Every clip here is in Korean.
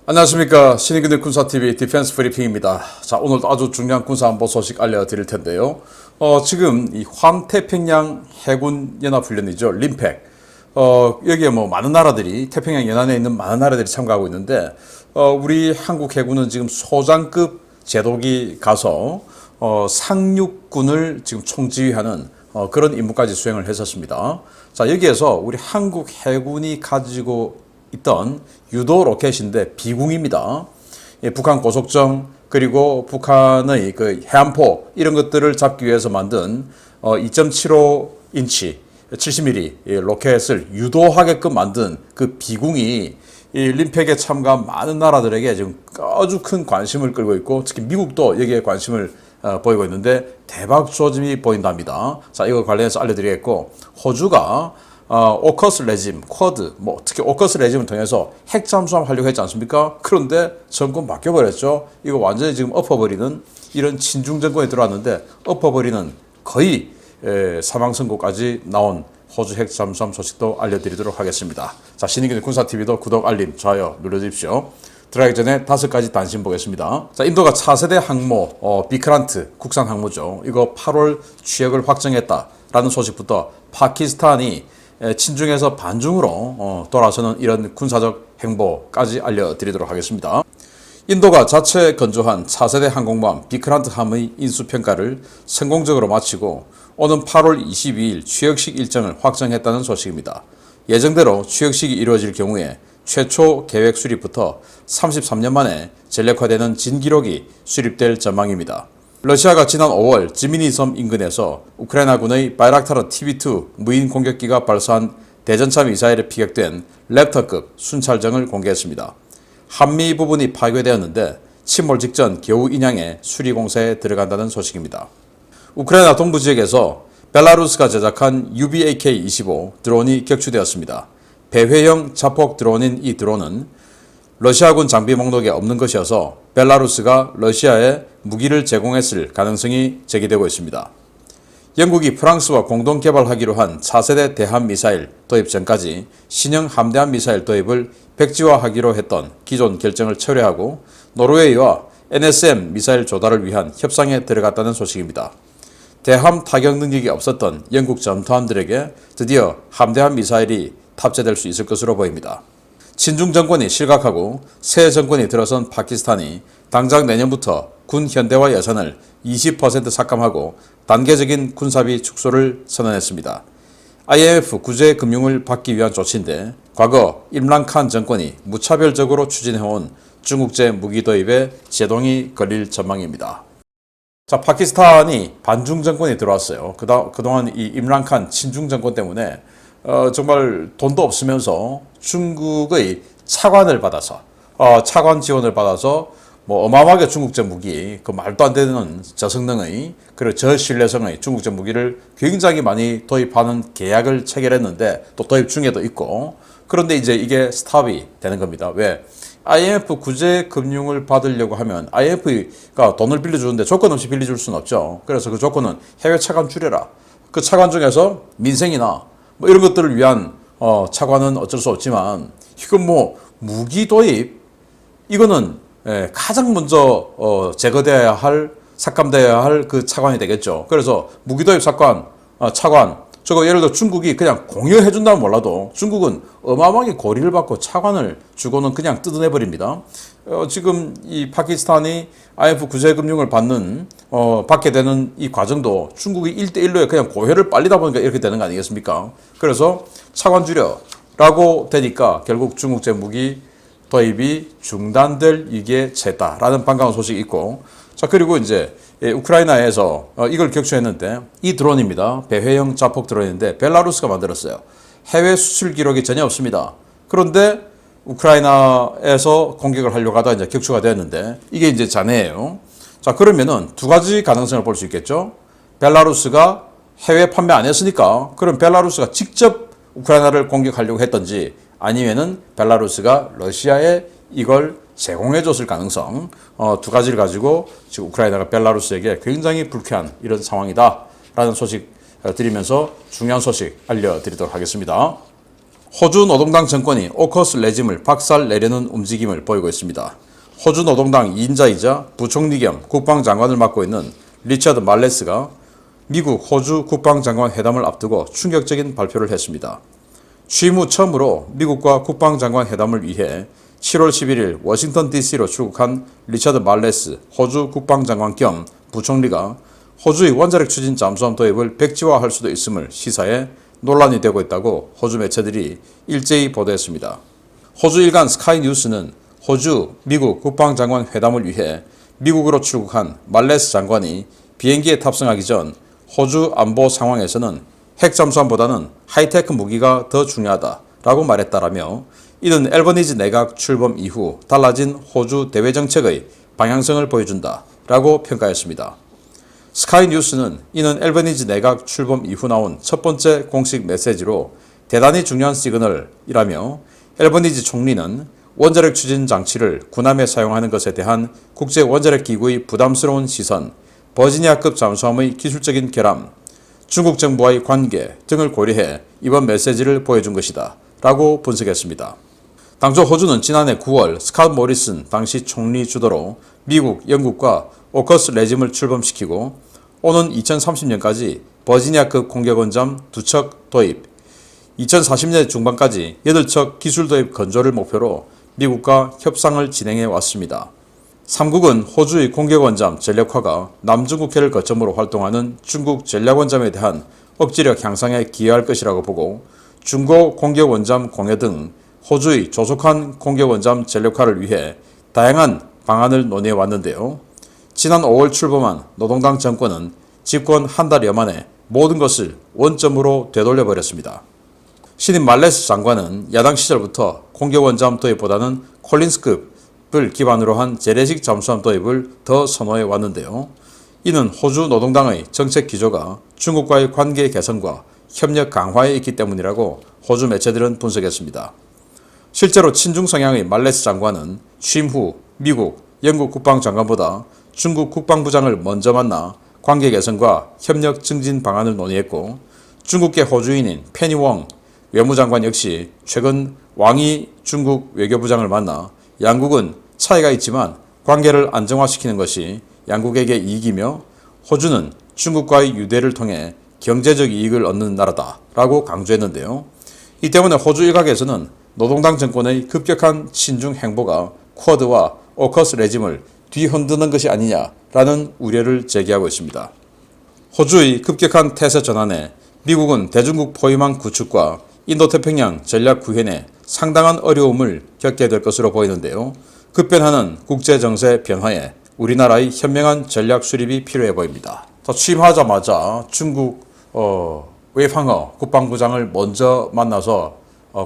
안녕하십니까. 신의균의 군사TV 디펜스 브리핑입니다. 자, 오늘도 아주 중요한 군사안보 소식 알려드릴 텐데요. 지금 이 환태평양 해군 연합훈련이죠. 림팩. 여기에 뭐 많은 나라들이, 태평양 연안에 있는 많은 나라들이 참가하고 있는데, 우리 한국 해군은 지금 소장급 제독이 가서, 상륙군을 지금 총지휘하는 그런 임무까지 수행을 했었습니다. 자, 여기에서 우리 한국 해군이 가지고 있던 유도 로켓인데 비궁입니다. 북한 고속정 그리고 북한의 그 해안포 이런 것들을 잡기 위해서 만든 2.75인치 70mm 로켓을 유도하게끔 만든 그 비궁이 이 림팩에 참가한 많은 나라들에게 지금 아주 큰 관심을 끌고 있고, 특히 미국도 여기에 관심을 보이고 있는데 대박 조짐이 보인답니다. 자, 이거 관련해서 알려드리겠고, 호주가 오커스 레짐, 쿼드, 특히 오커스 레짐을 통해서 핵 잠수함 하려고 했지 않습니까? 그런데 정권 바뀌어버렸죠. 이거 완전히 지금 엎어버리는 이런 친중 정권이 들어왔는데 엎어버리는 거의 사망 선고까지 나온 호주 핵 잠수함 소식도 알려드리도록 하겠습니다. 자, 신의균의 군사TV도 구독, 알림, 좋아요 눌러주십시오. 들어가기 전에 5가지 단신 보겠습니다. 자, 인도가 차세대 항모, 비크란트, 국산 항모죠. 이거 8월 취역을 확정했다라는 소식부터 파키스탄이 친중에서 반중으로 돌아서는 이런 군사적 행보까지 알려드리도록 하겠습니다. 인도가 자체 건조한 차세대 항공모함 비크란트 함의 인수평가를 성공적으로 마치고 오는 8월 22일 취역식 일정을 확정했다는 소식입니다. 예정대로 취역식이 이루어질 경우에 최초 계획 수립부터 33년 만에 전력화되는 진기록이 수립될 전망입니다. 러시아가 지난 5월 지미니 섬 인근에서 우크라이나군의 바이락타르 TB2 무인 공격기가 발사한 대전차 미사일에 피격된 랩터급 순찰정을 공개했습니다. 한미 부분이 파괴되었는데 침몰 직전 겨우 인양해 수리 공사에 들어간다는 소식입니다. 우크라이나 동부 지역에서 벨라루스가 제작한 UBAK-25 드론이 격추되었습니다. 배회형 자폭 드론인 이 드론은 러시아군 장비 목록에 없는 것이어서 벨라루스가 러시아에 무기를 제공했을 가능성이 제기되고 있습니다. 영국이 프랑스와 공동 개발하기로 한 차세대 대함 미사일 도입 전까지 신형 함대함 미사일 도입을 백지화하기로 했던 기존 결정을 철회하고 노르웨이와 NSM 미사일 조달을 위한 협상에 들어갔다는 소식입니다. 대함 타격 능력이 없었던 영국 전투함들에게 드디어 함대함 미사일이 탑재될 수 있을 것으로 보입니다. 친중 정권이 실각하고 새 정권이 들어선 파키스탄이 당장 내년부터 군 현대화 예산을 20% 삭감하고 단계적인 군사비 축소를 선언했습니다. IMF 구제 금융을 받기 위한 조치인데 과거 임란칸 정권이 무차별적으로 추진해온 중국제 무기 도입에 제동이 걸릴 전망입니다. 자, 파키스탄이 반중 정권이 들어왔어요. 그동안 이 임란칸 친중 정권 때문에 정말 돈도 없으면서 중국의 차관을 받아서 차관 지원을 받아서 어마어마하게 중국제 무기, 그 말도 안 되는 저성능의 그리고 저신뢰성의 중국제 무기를 굉장히 많이 도입하는 계약을 체결했는데 또 도입 중에도 있고, 그런데 이제 이게 스탑이 되는 겁니다. 왜? IMF 구제 금융을 받으려고 하면 IMF가 돈을 빌려주는데 조건 없이 빌려줄 수는 없죠. 그래서 그 조건은 해외 차관 줄여라. 그 차관 중에서 민생이나 이런 것들을 위한 차관은 어쩔 수 없지만, 이건 무기 도입, 이거는 가장 먼저 제거되어야 할, 삭감되어야 할 그 차관이 되겠죠. 그래서 무기 도입 차관, 저거 예를 들어 중국이 그냥 공여해준다면 몰라도 중국은 어마어마하게 고리를 받고 차관을 주고는 그냥 뜯어내버립니다. 지금 이 파키스탄이 IMF 구제금융을 받게 되는 이 과정도 중국이 1대1로 그냥 고혈을 빨리다 보니까 이렇게 되는 거 아니겠습니까? 그래서 차관 줄여라고 되니까 결국 중국제 무기 도입이 중단될 위기에 처했다라는 반가운 소식이 있고, 자, 그리고 이제 우크라이나에서 이걸 격추했는데 이 드론입니다. 배회형 자폭 드론인데 벨라루스가 만들었어요. 해외 수출 기록이 전혀 없습니다. 그런데 우크라이나에서 공격을 하려고 하다 이제 격추가 되었는데 이게 이제 잔해예요. 자, 그러면은 두 가지 가능성을 볼 수 있겠죠. 벨라루스가 해외 판매 안 했으니까 그럼 벨라루스가 직접 우크라이나를 공격하려고 했던지, 아니면은 벨라루스가 러시아에 이걸 제공해줬을 가능성, 두 가지를 가지고 지금 우크라이나가 벨라루스에게 굉장히 불쾌한 이런 상황이다라는 소식 드리면서 중요한 소식 알려드리도록 하겠습니다. 호주 노동당 정권이 오커스 레짐을 박살내려는 움직임을 보이고 있습니다. 호주 노동당 2인자이자 부총리 겸 국방장관을 맡고 있는 리처드 말레스가 미국 호주 국방장관 회담을 앞두고 충격적인 발표를 했습니다. 취임 후 처음으로 미국과 국방장관 회담을 위해 7월 11일 워싱턴 DC로 출국한 리처드 말레스 호주 국방장관 겸 부총리가 호주의 원자력 추진 잠수함 도입을 백지화할 수도 있음을 시사해 논란이 되고 있다고 호주 매체들이 일제히 보도했습니다. 호주 일간 스카이 뉴스는 호주 미국 국방장관 회담을 위해 미국으로 출국한 말레스 장관이 비행기에 탑승하기 전 호주 안보 상황에서는 핵 잠수함보다는 하이테크 무기가 더 중요하다라고 말했다라며 이는 앨버니지 내각 출범 이후 달라진 호주 대외 정책의 방향성을 보여준다라고 평가했습니다. 스카이 뉴스는 이는 앨버니지 내각 출범 이후 나온 첫 번째 공식 메시지로 대단히 중요한 시그널이라며 앨버니지 총리는 원자력 추진 장치를 군함에 사용하는 것에 대한 국제 원자력 기구의 부담스러운 시선, 버지니아급 잠수함의 기술적인 결함, 중국 정부와의 관계 등을 고려해 이번 메시지를 보여준 것이다 라고 분석했습니다. 당초 호주는 지난해 9월 스캇 모리슨 당시 총리 주도로 미국, 영국과 오커스 레짐을 출범시키고 오는 2030년까지 버지니아급 공격원잠 2척 도입, 2040년 중반까지 8척 기술 도입 건조를 목표로 미국과 협상을 진행해 왔습니다. 3국은 호주의 공격원잠 전력화가 남중국해를 거점으로 활동하는 중국 전략원잠에 대한 억지력 향상에 기여할 것이라고 보고 중고 공격원잠 공여 등 호주의 조속한 공격원잠 전력화를 위해 다양한 방안을 논의해 왔는데요. 지난 5월 출범한 노동당 정권은 집권 한 달여 만에 모든 것을 원점으로 되돌려버렸습니다. 신임 말레스 장관은 야당 시절부터 공격원잠 도입보다는 콜린스급을 기반으로 한 재래식 잠수함 도입을 더 선호해 왔는데요. 이는 호주 노동당의 정책 기조가 중국과의 관계 개선과 협력 강화에 있기 때문이라고 호주 매체들은 분석했습니다. 실제로 친중 성향의 말레스 장관은 취임 후 미국, 영국 국방장관보다 중국 국방부장을 먼저 만나 관계 개선과 협력 증진 방안을 논의했고 중국계 호주인인 페니 웡 외무장관 역시 최근 왕이 중국 외교부장을 만나 양국은 차이가 있지만 관계를 안정화시키는 것이 양국에게 이익이며 호주는 중국과의 유대를 통해 경제적 이익을 얻는 나라다라고 강조했는데요. 이 때문에 호주 일각에서는 노동당 정권의 급격한 친중 행보가 쿼드와 오커스 레짐을 뒤흔드는 것이 아니냐라는 우려를 제기하고 있습니다. 호주의 급격한 태세 전환에 미국은 대중국 포위망 구축과 인도태평양 전략 구현에 상당한 어려움을 겪게 될 것으로 보이는데요. 급변하는 국제정세 변화에 우리나라의 현명한 전략 수립이 필요해 보입니다. 취임하자마자 중국 웨이팡어 국방부장을 먼저 만나서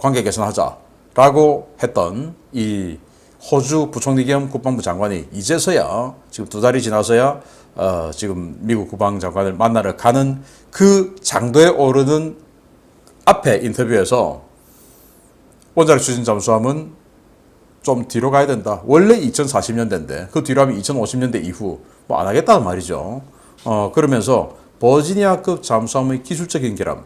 관계 개선하자라고 했던 이 호주 부총리 겸 국방부 장관이 이제서야 지금 2달이 지나서야 지금 미국 국방장관을 만나러 가는 그 장도에 오르는 앞에 인터뷰에서 원자력 추진 잠수함은 좀 뒤로 가야 된다. 원래 2040년대인데 그 뒤로 하면 2050년대 이후 뭐 안 하겠다는 말이죠. 그러면서 버지니아급 잠수함의 기술적인 결함,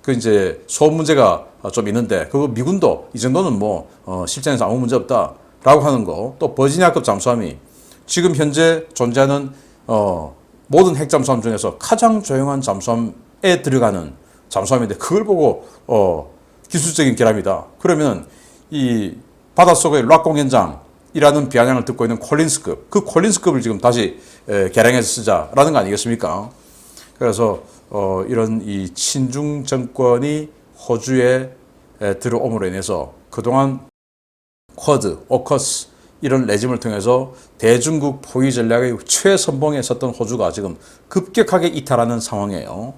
그 이제 소음 문제가 좀 있는데 그거 미군도 이 정도는 뭐 실전에서 아무 문제 없다라고 하는 거, 또 버지니아급 잠수함이 지금 현재 존재하는 모든 핵 잠수함 중에서 가장 조용한 잠수함에 들어가는 잠수함인데 그걸 보고 기술적인 결함이다. 그러면 이 바닷속의 락 공연장이라는 비아냥을 듣고 있는 콜린스급, 그 콜린스급을 지금 다시 개량해서 쓰자라는 거 아니겠습니까? 그래서 이런 이 친중 정권이 호주에 들어옴으로 인해서 그동안 쿼드, 오커스 이런 레짐을 통해서 대중국 포위 전략의 최선봉에 섰던 호주가 지금 급격하게 이탈하는 상황이에요.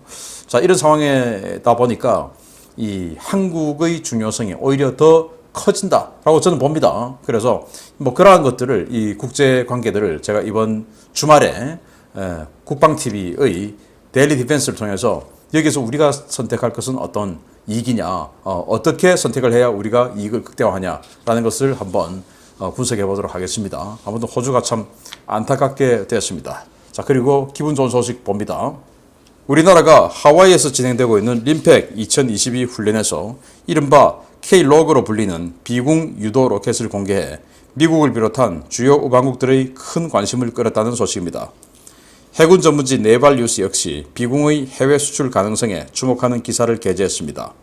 자, 이런 상황이다 보니까 이 한국의 중요성이 오히려 더 커진다라고 저는 봅니다. 그래서 뭐 그러한 것들을, 이 국제 관계들을 제가 이번 주말에 국방TV의 데일리 디펜스를 통해서 여기서 우리가 선택할 것은 어떤 이익이냐, 어떻게 선택을 해야 우리가 이익을 극대화하냐라는 것을 한번 분석해 보도록 하겠습니다. 아무튼 호주가 참 안타깝게 되었습니다. 자, 그리고 기분 좋은 소식 봅니다. 우리나라가 하와이에서 진행되고 있는 림팩 2022 훈련에서 이른바 K-로그로 불리는 비궁 유도 로켓을 공개해 미국을 비롯한 주요 우방국들의 큰 관심을 끌었다는 소식입니다. 해군 전문지 네발뉴스 역시 비궁의 해외 수출 가능성에 주목하는 기사를 게재했습니다.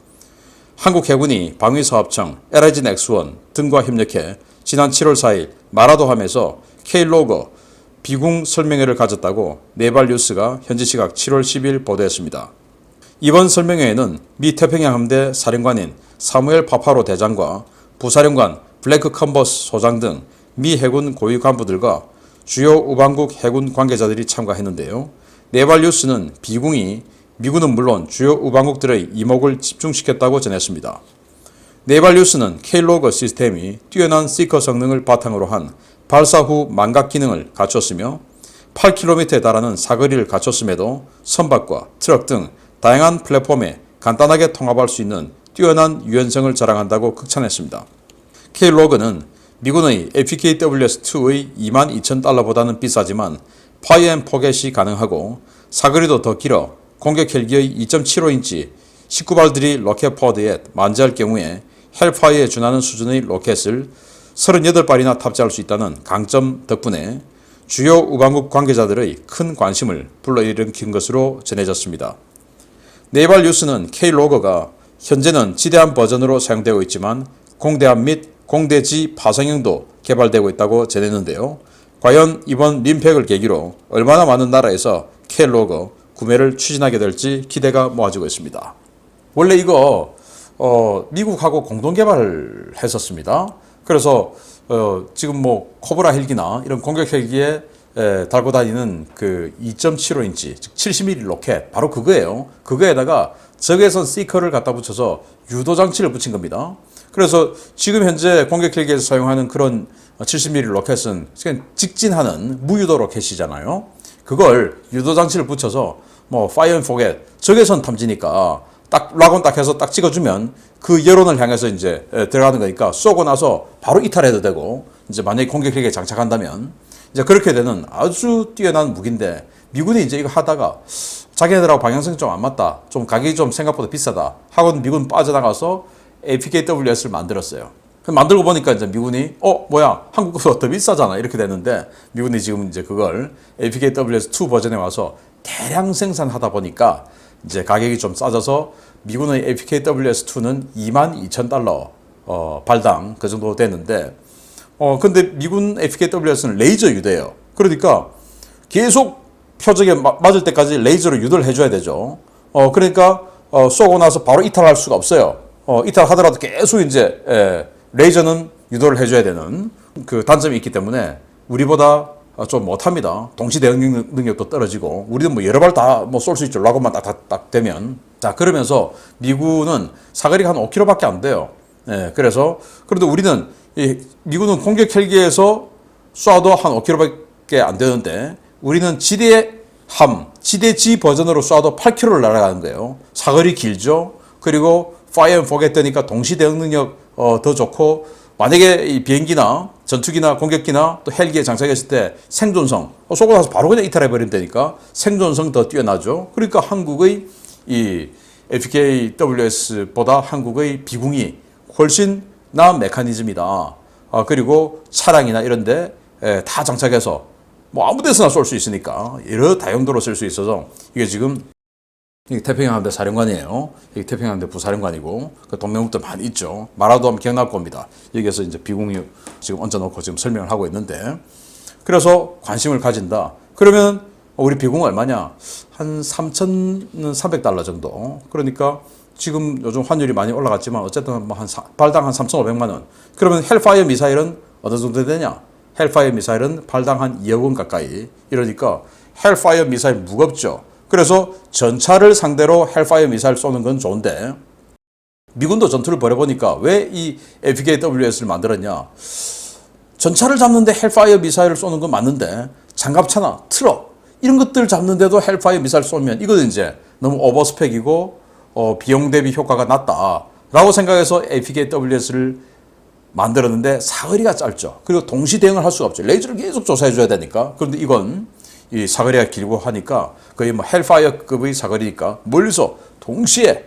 한국 해군이 방위사업청, LIG-X1 등과 협력해 지난 7월 4일 마라도함에서 K-로그 비궁 설명회를 가졌다고 네발뉴스가 현지 시각 7월 10일 보도했습니다. 이번 설명회에는 미 태평양 함대 사령관인 사무엘 파파로 대장과 부사령관 블레이크 컨버스 소장 등 미 해군 고위 간부들과 주요 우방국 해군 관계자들이 참가했는데요. 네발뉴스는 비궁이 미군은 물론 주요 우방국들의 이목을 집중시켰다고 전했습니다. 네발뉴스는 K-로그 시스템이 뛰어난 시커 성능을 바탕으로 한 발사 후 망각 기능을 갖췄으며 8km에 달하는 사거리를 갖췄음에도 선박과 트럭 등 다양한 플랫폼에 간단하게 통합할 수 있는 뛰어난 유연성을 자랑한다고 극찬했습니다. K-로그는 미군의 APKWS-2의 22,000달러보다는 비싸지만 파이어 앤 포겟이 가능하고 사거리도 더 길어 공격 헬기의 2.75인치 19발들이 로켓 포드에 만지할 경우에 헬파이어에 준하는 수준의 로켓을 38발이나 탑재할 수 있다는 강점 덕분에 주요 우방국 관계자들의 큰 관심을 불러일으킨 것으로 전해졌습니다. 네발뉴스는 K-로그가 현재는 지대함 버전으로 사용되고 있지만 공대함 및 공대지 파성형도 개발되고 있다고 전했는데요. 과연 이번 림팩을 계기로 얼마나 많은 나라에서 K-로그 구매를 추진하게 될지 기대가 모아지고 있습니다. 원래 이거 미국하고 공동 개발을 했었습니다. 그래서 지금 뭐 코브라 헬기나 이런 공격 헬기에 달고 다니는 그 2.75인치 즉 70mm 로켓 바로 그거예요. 그거에다가 적외선 시커를 갖다 붙여서 유도 장치를 붙인 겁니다. 그래서 지금 현재 공격 헬기에서 사용하는 그런 70mm 로켓은 직진하는 무유도 로켓이잖아요. 그걸 유도 장치를 붙여서 뭐 파이어 앤 포겟 적외선 탐지니까 딱 락온 딱 해서 딱 찍어주면 그 여론을 향해서 이제 들어가는 거니까 쏘고 나서 바로 이탈해도 되고 이제 만약에 공격 헬기에 장착한다면 이제 그렇게 되는 아주 뛰어난 무기인데 미군이 이제 이거 하다가 자기네들하고 방향성이 좀 안 맞다, 좀 가격이 좀 생각보다 비싸다 하고는 미군 빠져나가서 APKWS를 만들었어요. 만들고 보니까 이제 미군이 뭐야 한국보다 더 비싸잖아 이렇게 됐는데 미군이 지금 이제 그걸 APKWS2 버전에 와서 대량 생산하다 보니까 이제 가격이 좀 싸져서 미군의 APKWS2는 22,000달러 발당 그 정도 되는데 근데 미군 APKWS는 레이저 유도예요. 그러니까 계속 표적에 맞을 때까지 레이저로 유도를 해줘야 되죠. 그러니까 쏘고 나서 바로 이탈할 수가 없어요. 이탈하더라도 계속 이제 레이저는 유도를 해줘야 되는 그 단점이 있기 때문에 우리보다 좀 못합니다. 동시 대응 능력도 떨어지고 우리는 뭐 여러 발 다 뭐 쏠 수 있죠. 라고만 딱 되면 자 그러면서 미군은 사거리가 한 5km밖에 안 돼요. 그래서 그런데 우리는 미군은 공격 헬기에서 쏴도 한 5km밖에 안 되는데 우리는 지대지 버전으로 쏴도 8km를 날아가는 거예요. 사거리 길죠. 그리고 파이어 앤 포겟 되니까 동시 대응 능력 더 좋고 만약에 이 비행기나 전투기나 공격기나 또 헬기에 장착했을 때 생존성 쏘고 나서 바로 그냥 이탈해 버리면 되니까 생존성 더 뛰어나죠. 그러니까 한국의 이 FKWS보다 한국의 비궁이 훨씬 나은 메커니즘이다. 그리고 차량이나 이런데 다 장착해서 뭐 아무 데서나 쏠 수 있으니까 여러 다용도로 쓸 수 있어서 이게 지금 태평양 함대 사령관이에요. 여기 태평양 함대 부사령관이고 그 동맹국들 많이 있죠. 마라도함 기억날 겁니다. 여기에서 이제 비공유 지금 얹어놓고 지금 설명을 하고 있는데 그래서 관심을 가진다. 그러면 우리 비공 얼마냐? 한 3,300달러 정도. 그러니까 지금 요즘 환율이 많이 올라갔지만 어쨌든 뭐 한 발당 한 3,500만 원. 그러면 헬파이어 미사일은 어느 정도 되냐? 헬파이어 미사일은 발당 한 2억 원 가까이. 이러니까 헬파이어 미사일 무겁죠. 그래서 전차를 상대로 헬파이어 미사일 쏘는 건 좋은데 미군도 전투를 벌여보니까 왜 이 FKWS를 만들었냐. 전차를 잡는데 헬파이어 미사일을 쏘는 건 맞는데 장갑차나 트럭 이런 것들 잡는데도 헬파이어 미사일 쏘면 이거는 이제 너무 오버스펙이고 비용 대비 효과가 낮다라고 생각해서 APKWS를 만들었는데 사거리가 짧죠. 그리고 동시 대응을 할 수가 없죠. 레이저를 계속 조사해 줘야 되니까. 그런데 이건 이 사거리가 길고 하니까 거의 뭐 헬파이어급의 사거리니까 멀리서 동시에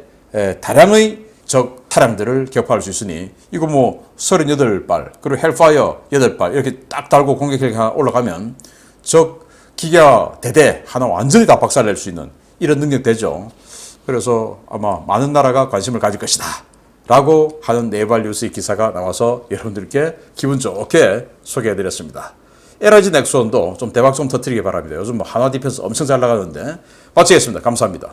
다량의 적 차량들을 격파할 수 있으니 이거 뭐 38발 그리고 헬파이어 8발 이렇게 딱 달고 공격력이 하나 올라가면 적 기가 대대 하나 완전히 다 박살낼 수 있는 이런 능력 되죠. 그래서 아마 많은 나라가 관심을 가질 것이다 라고 하는 네발 뉴스의 기사가 나와서 여러분들께 기분 좋게 소개해드렸습니다. LIG 넥슨도 좀 대박 좀 터뜨리기 바랍니다. 요즘 뭐 한화 디펜스 엄청 잘 나가는데 마치겠습니다. 감사합니다.